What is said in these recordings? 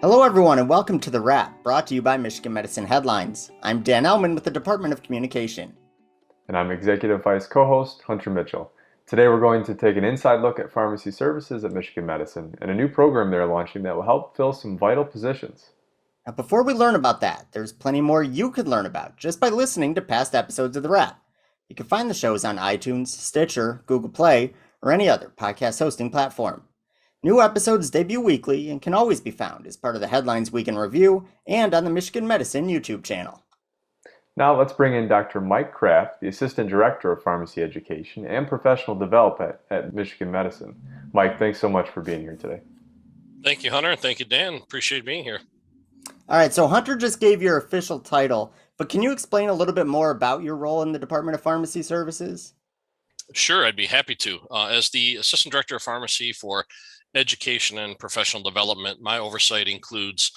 Hello, everyone, and welcome to The Wrap, brought to you by Michigan Medicine Headlines. I'm Dan Ellman with the Department of Communication. And I'm Executive Vice Co-host Hunter Mitchell. Today we're going to take an inside look at pharmacy services at Michigan Medicine and a new program they're launching that will help fill some vital positions. Now, before we learn about that, there's plenty more you could learn about just by listening to past episodes of The Wrap. You can find the shows on iTunes, Stitcher, Google Play, or any other podcast hosting platform. New episodes debut weekly and can always be found as part of the Headlines Week in Review and on the Michigan Medicine YouTube channel. Now let's bring in Dr. Mike Kraft, the Assistant Director of Pharmacy Education and Professional Development at Michigan Medicine. Mike, thanks so much for being here today. Thank you, Hunter. Thank you, Dan. Appreciate being here. All right, so Hunter just gave your official title, but can you explain a little bit more about your role in the Department of Pharmacy Services? Sure, I'd be happy to. As the Assistant Director of Pharmacy for Education and Professional Development, my oversight includes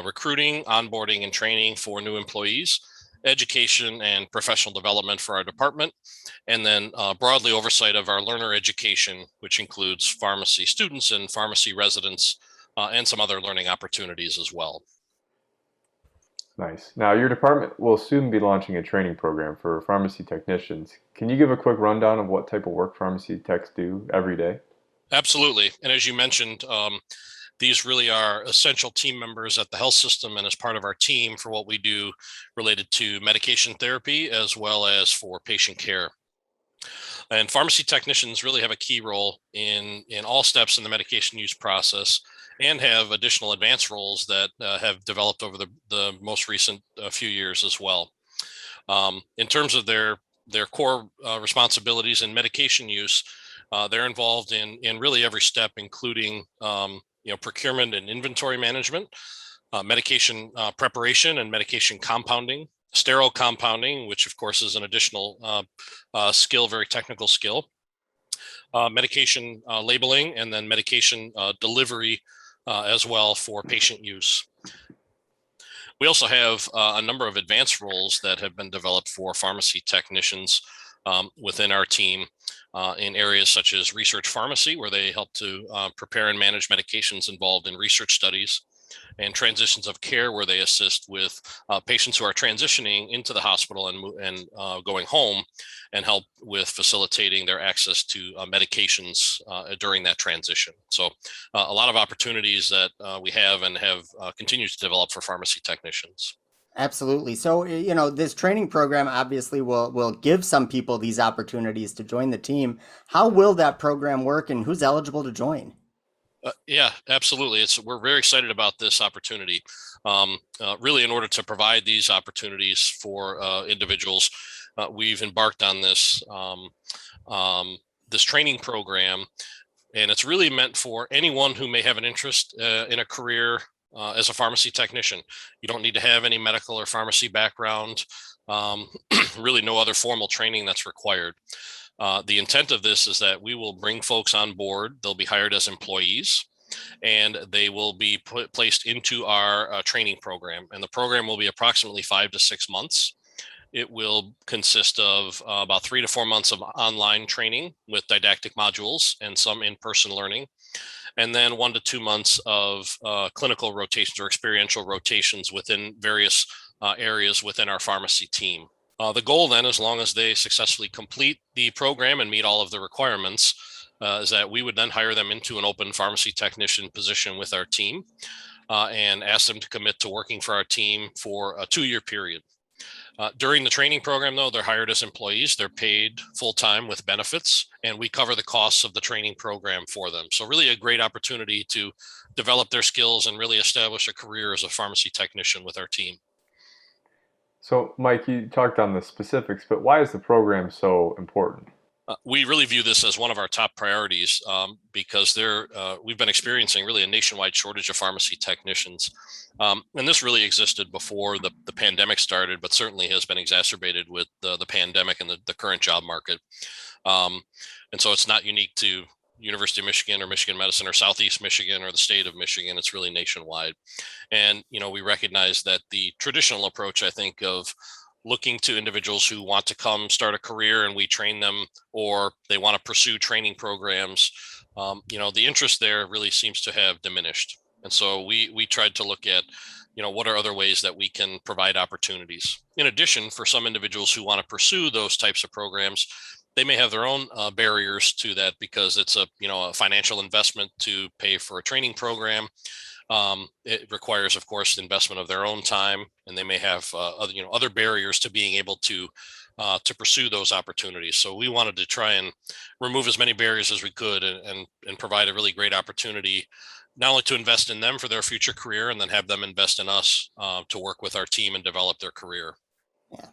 recruiting, onboarding, and training for new employees, education and professional development for our department, and then broadly oversight of our learner education, which includes pharmacy students and pharmacy residents, and some other learning opportunities as well. Nice. Now, your department will soon be launching a training program for pharmacy technicians. Can you give a quick rundown of what type of work pharmacy techs do every day? Absolutely. And as you mentioned, these really are essential team members at the health system and as part of our team for what we do related to medication therapy as well as for patient care. And pharmacy technicians really have a key role in all steps in the medication use process and have additional advanced roles that have developed over the most recent few years as well. In terms of their core responsibilities in medication use, they're involved in really every step, including procurement and inventory management, medication preparation and medication compounding, sterile compounding, which of course is an additional skill, very technical skill, medication labeling, and then medication delivery as well for patient use. We also have a number of advanced roles that have been developed for pharmacy technicians within our team in areas such as research pharmacy, where they help to prepare and manage medications involved in research studies, and transitions of care, where they assist with patients who are transitioning into the hospital and going home, and help with facilitating their access to medications during that transition. So a lot of opportunities that we have and have continued to develop for pharmacy technicians. Absolutely. So, this training program obviously will give some people these opportunities to join the team. How will that program work and who's eligible to join? Yeah, absolutely. We're very excited about this opportunity. Really, in order to provide these opportunities for individuals, we've embarked on this training program, and it's really meant for anyone who may have an interest in a career as a pharmacy technician. You don't need to have any medical or pharmacy background. Really, no other formal training that's required. The intent of this is that we will bring folks on board. They'll be hired as employees, and they will be placed into our training program. And the program will be approximately 5 to 6 months. It will consist of about 3 to 4 months of online training with didactic modules and some in-person learning, and then 1 to 2 months of clinical rotations or experiential rotations within various areas within our pharmacy team. The goal then, as long as they successfully complete the program and meet all of the requirements, is that we would then hire them into an open pharmacy technician position with our team and ask them to commit to working for our team for a 2-year period. During the training program, though, they're hired as employees. They're paid full-time with benefits, and we cover the costs of the training program for them. So really a great opportunity to develop their skills and really establish a career as a pharmacy technician with our team. So, Mike, you talked on the specifics, but why is the program so important? We really view this as one of our top priorities because we've been experiencing really a nationwide shortage of pharmacy technicians. And this really existed before the pandemic started, but certainly has been exacerbated with the pandemic and the current job market. And so it's not unique to University of Michigan or Michigan Medicine or Southeast Michigan or the state of Michigan. It's really nationwide. And, we recognize that the traditional approach, I think, of looking to individuals who want to come start a career and we train them, or they want to pursue training programs, the interest there really seems to have diminished. And so we tried to look at, what are other ways that we can provide opportunities. In addition, for some individuals who want to pursue those types of programs, they may have their own barriers to that, because it's a financial investment to pay for a training program. It requires, of course, the investment of their own time, and they may have other barriers to being able to pursue those opportunities. So we wanted to try and remove as many barriers as we could, and provide a really great opportunity, not only to invest in them for their future career, and then have them invest in us to work with our team and develop their career. Yeah.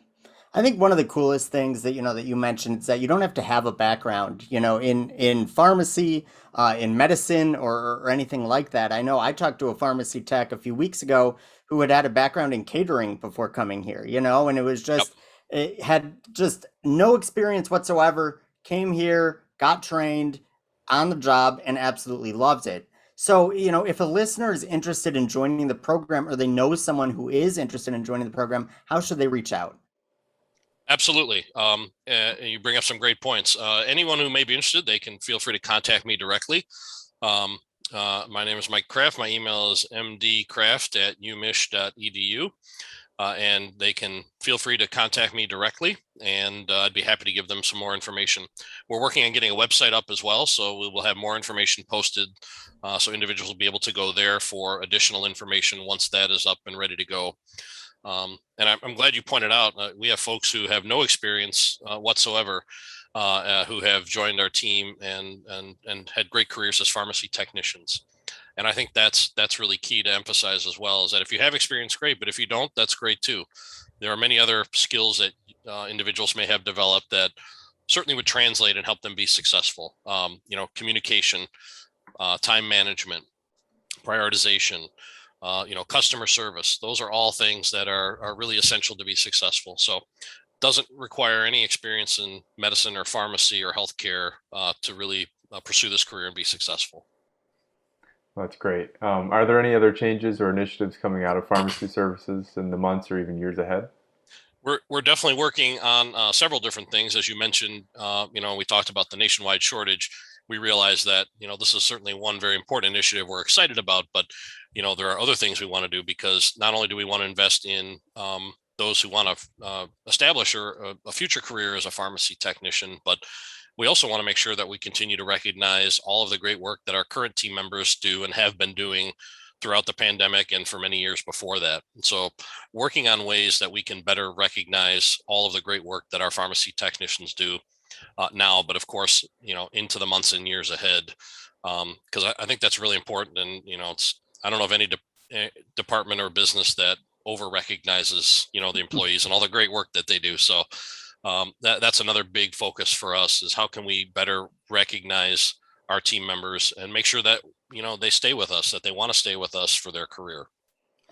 I think one of the coolest things that that you mentioned is that you don't have to have a background, in pharmacy, in medicine, or anything like that. I know I talked to a pharmacy tech a few weeks ago who had a background in catering before coming here, and it was Yep. just it had just no experience whatsoever. Came here, got trained on the job, and absolutely loved it. So, if a listener is interested in joining the program, or they know someone who is interested in joining the program, how should they reach out? Absolutely. You bring up some great points. Anyone who may be interested, they can feel free to contact me directly. Um, my name is Mike Kraft. My email is mdkraft@umich.edu. And they can feel free to contact me directly, and I'd be happy to give them some more information. We're working on getting a website up as well, so we will have more information posted, so individuals will be able to go there for additional information once that is up and ready to go. And I'm glad you pointed out, we have folks who have no experience whatsoever, who have joined our team and had great careers as pharmacy technicians. And I think that's really key to emphasize as well, is that if you have experience, great, but if you don't, that's great too. There are many other skills that individuals may have developed that certainly would translate and help them be successful. Communication, time management, prioritization, customer service. Those are all things that are really essential to be successful. So doesn't require any experience in medicine or pharmacy or healthcare to really pursue this career and be successful. That's great. Are there any other changes or initiatives coming out of pharmacy services in the months or even years ahead? We're definitely working on several different things. As you mentioned, we talked about the nationwide shortage. We realize that, this is certainly one very important initiative we're excited about, but, there are other things we want to do, because not only do we want to invest in those who want to establish a future career as a pharmacy technician, but we also want to make sure that we continue to recognize all of the great work that our current team members do and have been doing throughout the pandemic and for many years before that. And so working on ways that we can better recognize all of the great work that our pharmacy technicians do now, but of course, into the months and years ahead. Because I think that's really important. And, I don't know of any department or business that over recognizes, the employees and all the great work that they do. So that's another big focus for us, is how can we better recognize our team members and make sure that they stay with us, that they want to stay with us for their career.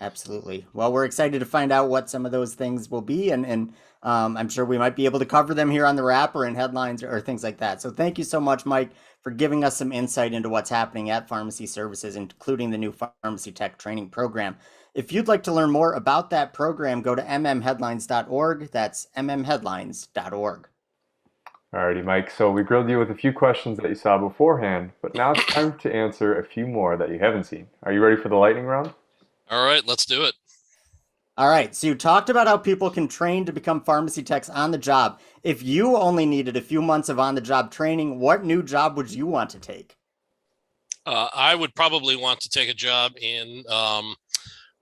Absolutely. Well, we're excited to find out what some of those things will be, and I'm sure we might be able to cover them here on the wrap or in headlines or things like that. So thank you so much, Mike, for giving us some insight into what's happening at Pharmacy Services, including the new Pharmacy Tech Training Program. If you'd like to learn more about that program, go to mmheadlines.org. That's mmheadlines.org. Alrighty, Mike. So we grilled you with a few questions that you saw beforehand, but now it's time to answer a few more that you haven't seen. Are you ready for the lightning round? All right, let's do it. All right, so you talked about how people can train to become pharmacy techs on the job. If you only needed a few months of on-the-job training, what new job would you want to take? I would probably want to take a job in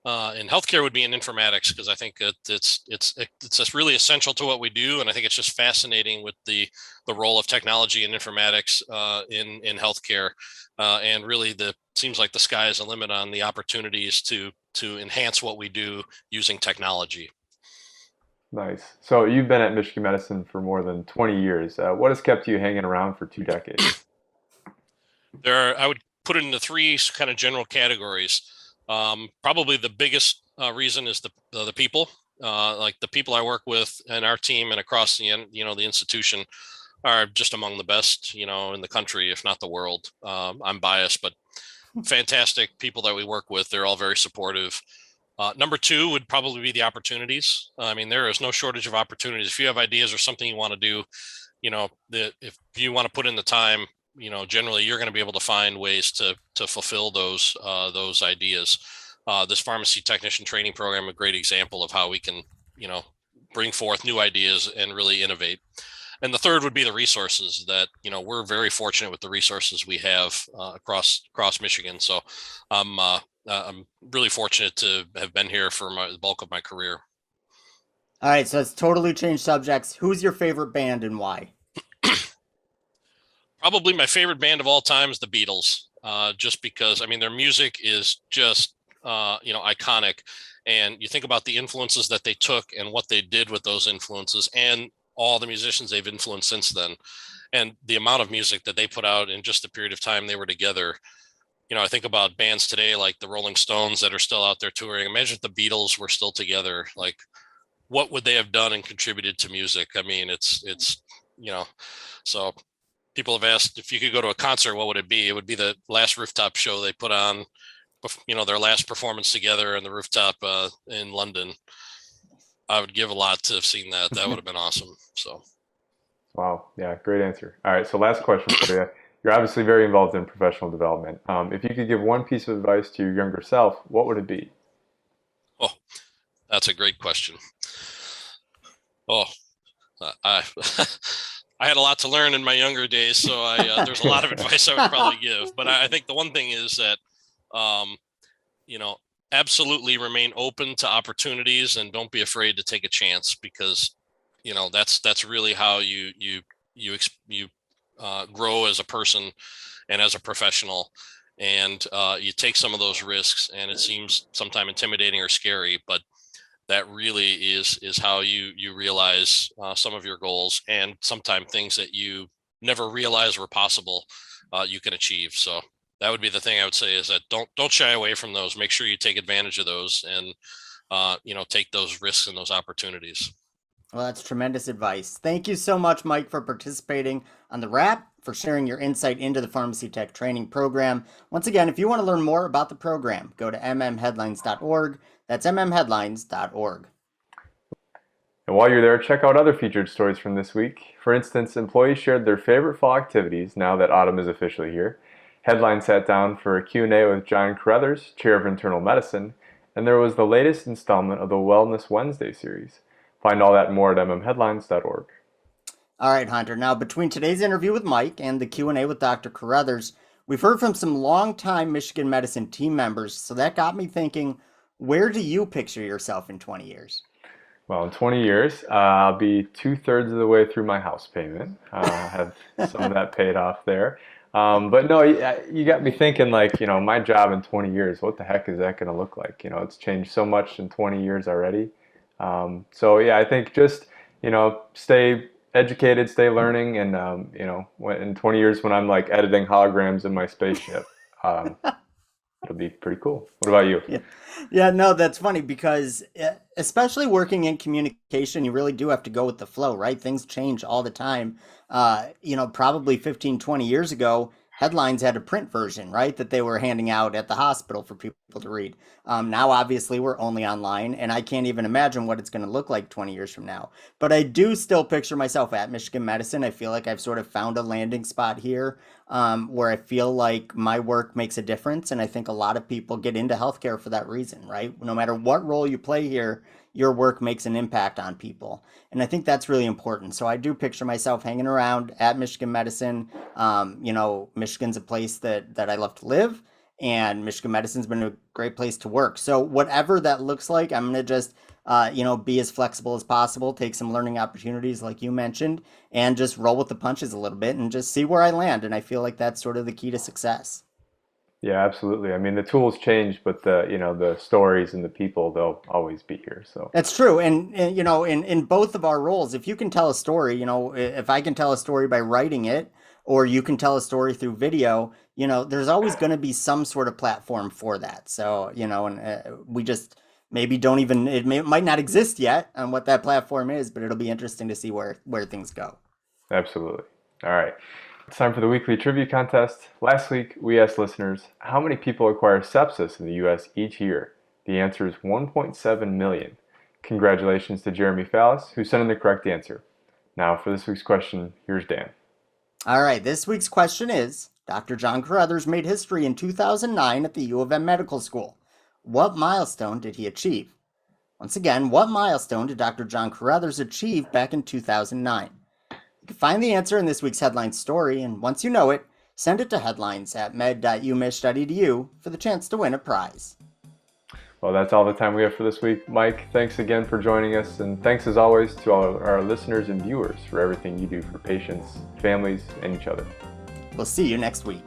healthcare, would be in informatics, because I think it's just really essential to what we do, and I think it's just fascinating with the role of technology and informatics in healthcare, and really seems like the sky is the limit on the opportunities to enhance what we do using technology. Nice. So you've been at Michigan Medicine for more than 20 years. What has kept you hanging around for 2 decades? I would put it into three kind of general categories. Probably the biggest reason is the people. Like the people I work with and our team and across the institution are just among the best in the country, if not the world. I'm biased, but fantastic people that we work with. They're all very supportive. Number two would probably be the opportunities. I mean, there is no shortage of opportunities. If you have ideas or something you want to do, if you want to put in the time, generally you're going to be able to find ways to fulfill those ideas. This pharmacy technician training program, a great example of how we can, bring forth new ideas and really innovate. And the third would be the resources that, we're very fortunate with the resources we have across Michigan. So I'm really fortunate to have been here for the bulk of my career. All right, so let's totally change subjects. Who's your favorite band and why? Probably my favorite band of all time is the Beatles, just because, I mean, their music is just, iconic. And you think about the influences that they took and what they did with those influences and all the musicians they've influenced since then. And the amount of music that they put out in just the period of time they were together. I think about bands today like the Rolling Stones that are still out there touring. Imagine if the Beatles were still together. Like, what would they have done and contributed to music? I mean, it's so people have asked if you could go to a concert, what would it be? It would be the last rooftop show they put on, their last performance together on the rooftop in London. I would give a lot to have seen that. That would have been awesome. So. Wow. Yeah, great answer. All right, so last question for you. You're obviously very involved in professional development. If you could give one piece of advice to your younger self, what would it be? Oh, that's a great question. Oh, I I had a lot to learn in my younger days, so there's a lot of advice I would probably give. But I think the one thing is that, absolutely remain open to opportunities and don't be afraid to take a chance, because, that's really how you grow as a person and as a professional. And you take some of those risks, and it seems sometimes intimidating or scary, but that really is how you realize some of your goals, and sometimes things that you never realized were possible, you can achieve. So that would be the thing I would say, is that don't shy away from those. Make sure you take advantage of those, and take those risks and those opportunities. Well, that's tremendous advice. Thank you so much, Mike, for participating on the wrap, for sharing your insight into the Pharmacy Tech Training Program. Once again, if you want to learn more about the program, go to mmheadlines.org. That's mmheadlines.org. And while you're there, check out other featured stories from this week. For instance, employees shared their favorite fall activities now that autumn is officially here. Headline sat down for a Q&A with John Carruthers, Chair of Internal Medicine, and there was the latest installment of the Wellness Wednesday series. Find all that and more at mmheadlines.org. All right, Hunter. Now, between today's interview with Mike and the Q&A with Dr. Carruthers, we've heard from some longtime Michigan Medicine team members, so that got me thinking, where do you picture yourself in 20 years? Well, in 20 years, I'll be 2/3 of the way through my house payment. I have some of that paid off there. But no, you got me thinking, like, my job in 20 years, what the heck is that going to look like? It's changed so much in 20 years already. So yeah, I think just, stay educated, stay learning, and, in 20 years when I'm like editing holograms in my spaceship, it'll be pretty cool. What about you? Yeah, no, that's funny because especially working in communication, you really do have to go with the flow, right? Things change all the time. Probably 15, 20 years ago, Headlines had a print version, right, that they were handing out at the hospital for people to read. Now, obviously, we're only online, and I can't even imagine what it's going to look like 20 years from now. But I do still picture myself at Michigan Medicine. I feel like I've sort of found a landing spot here, where I feel like my work makes a difference. And I think a lot of people get into healthcare for that reason, right? No matter what role you play here, your work makes an impact on people. And I think that's really important. So I do picture myself hanging around at Michigan Medicine. Michigan's a place that I love to live, and Michigan Medicine's been a great place to work. So whatever that looks like, I'm going to just, be as flexible as possible, take some learning opportunities like you mentioned, and just roll with the punches a little bit and just see where I land. And I feel like that's sort of the key to success. Yeah, absolutely. I mean, the tools change, but the stories and the people, they'll always be here. So That's true. And in both of our roles, if you can tell a story, if I can tell a story by writing it, or you can tell a story through video, there's always going to be some sort of platform for that. So, and we just maybe don't even, it might not exist yet on what that platform is, but it'll be interesting to see where things go. absolutely. All right. It's time for the weekly trivia contest. Last week, we asked listeners, how many people acquire sepsis in the U.S. each year? The answer is 1.7 million. Congratulations to Jeremy Fallis, who sent in the correct answer. Now, for this week's question, here's Dan. All right, this week's question is, Dr. John Carruthers made history in 2009 at the U of M Medical School. What milestone did he achieve? Once again, what milestone did Dr. John Carruthers achieve back in 2009? You can find the answer in this week's headline story, and once you know it, send it to headlines@med.umich.edu for the chance to win a prize. Well, that's all the time we have for this week. Mike, thanks again for joining us, and thanks as always to all our listeners and viewers for everything you do for patients, families, and each other. We'll see you next week.